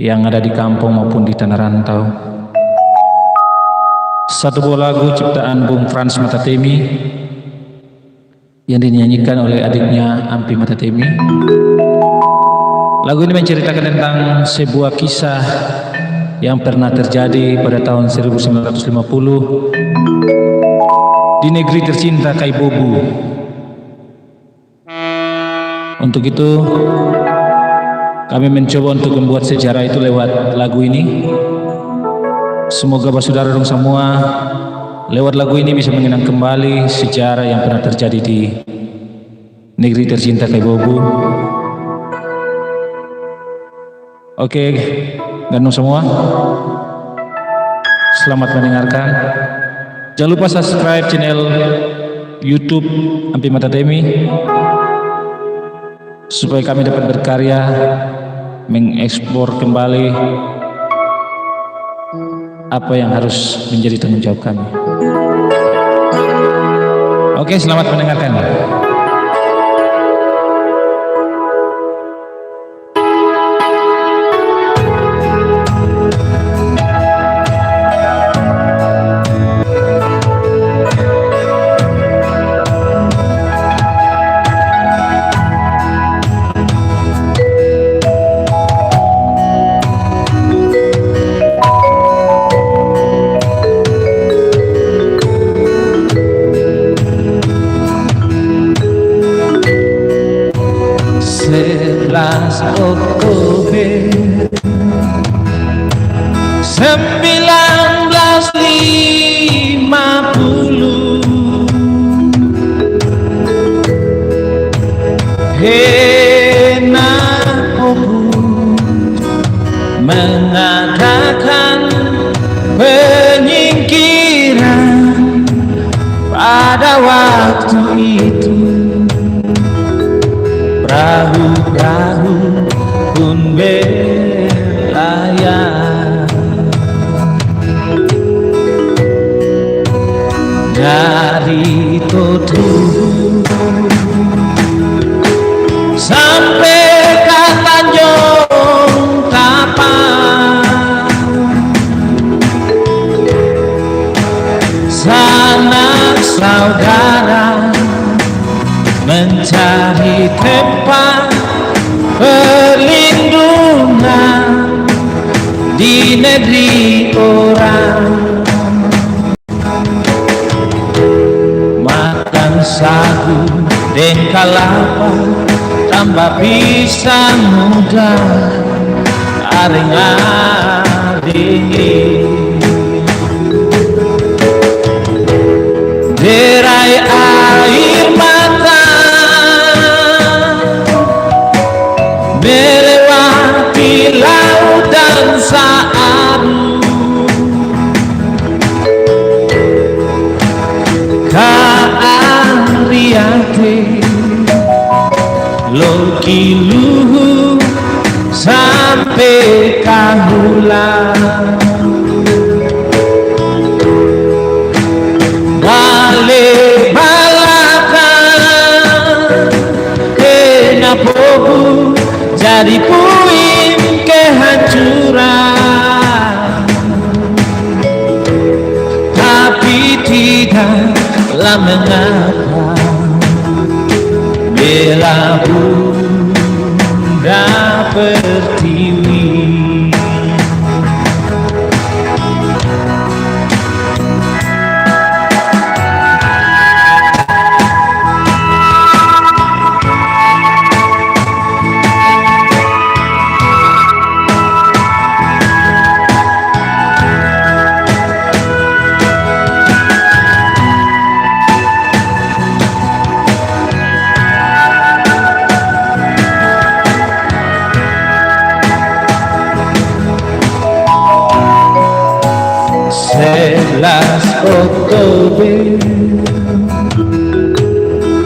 yang ada di kampung maupun di tanah rantau. Satu buah lagu ciptaan Bung Frans Matatemi yang dinyanyikan oleh adiknya Ampi Matatemi. Lagu ini menceritakan tentang sebuah kisah yang pernah terjadi pada tahun 1950 di negeri tercinta Kaibobu. Untuk itu kami mencoba untuk membuat sejarah itu lewat lagu ini. Semoga saudara dong semua lewat lagu ini bisa mengenang kembali sejarah yang pernah terjadi di negeri tercinta Kaibobu. Oke, gandung semua, selamat mendengarkan. Jangan lupa subscribe channel YouTube Ampi Matatemi supaya kami dapat berkarya mengekspor kembali apa yang harus menjadi tanggung jawab kami. Oke, selamat mendengarkan. Oktober 1950 Hena Obud mengadakan penyingkiran pada waktu itu. Perahu-perahu pun berlayar dari Totu sampai ke Tanjung Kapal. Sanak saudara mencari tempat perlindungan di negeri orang. Makan sagu dan kelapa tambah pisang muda aring-aring. Derai air mata melewati laut dan saaru. Kaariate loki luhu sampai kahula. Balik balakan kena pobu jadi puing kehancuran, tapi tidaklah mengapa bila Bunda Pertiwi. Oktober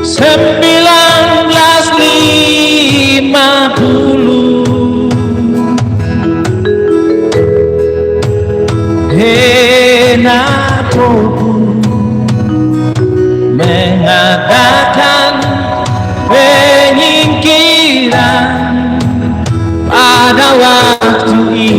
1950 Hena Pobu mengadakan penyingkiran pada waktu itu.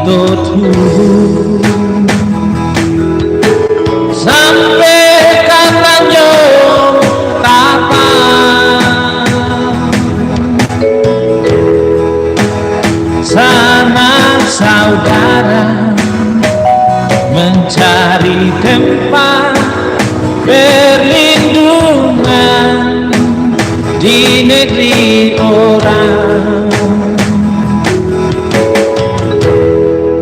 tutut sampai katanya kapan sanak saudara mencari tempat perlindungan di negeri orang,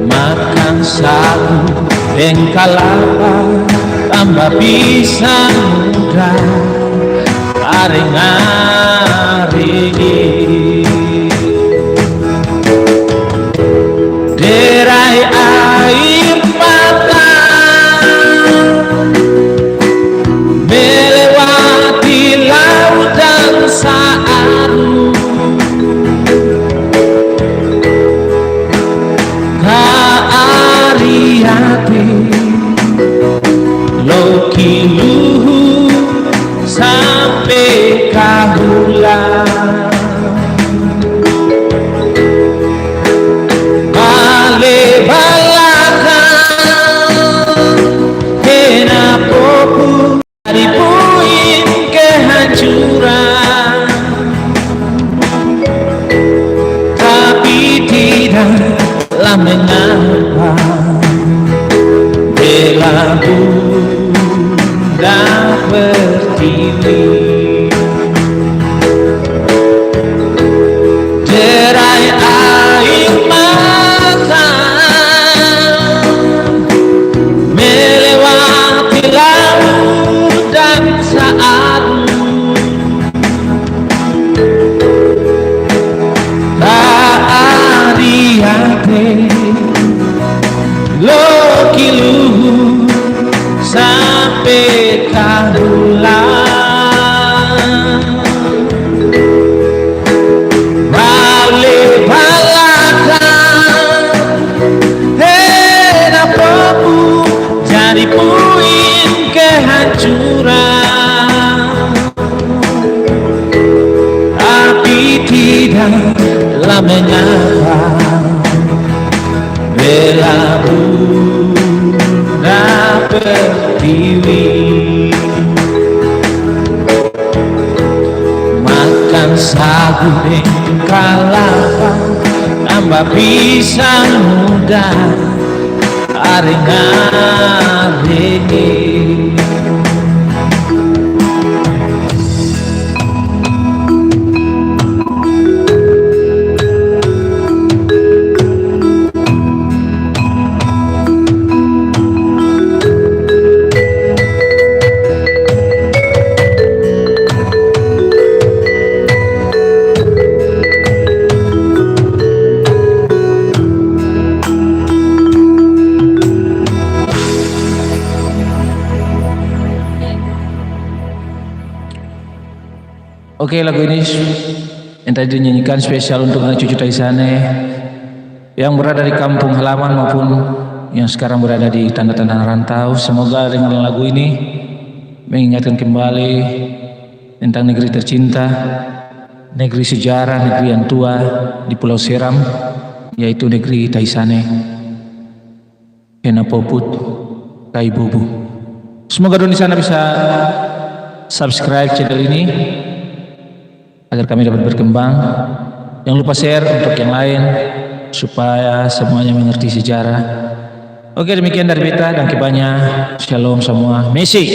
makan sagu dan kelapa tambah pisang muda aring-aring derai air mata melewati lautan Saaru, kaariati loki luhu sampai kahula bale balakan kena popu dari puing kehancuran, tapi tidaklah mengapa bela bunda pertiwi derai air mata melewati laut dan Saaru, kaariate loki luhu sampai kahula bale balakan hena popu jadi puing kehancuran, tapi tidaklah mengapa bela bunda pertiwi makan sagu dan kelapa tambah pisang muda aring-aring. Oke, lagu ini yang tadi dinyanyikan spesial untuk anak cucu Taisane yang berada di kampung halaman maupun yang sekarang berada di tanah-tanah rantau. Semoga dengan lagu ini mengingatkan kembali tentang negeri tercinta, negeri sejarah, negeri yang tua di Pulau Seram, yaitu negeri Taisane, Kena Poput, Kai Bubu. Semoga di sana bisa subscribe channel ini agar kami dapat berkembang. Jangan lupa share untuk yang lain supaya semuanya mengerti sejarah. Oke, demikian dari beta dan kibanya. Shalom semua. Messi.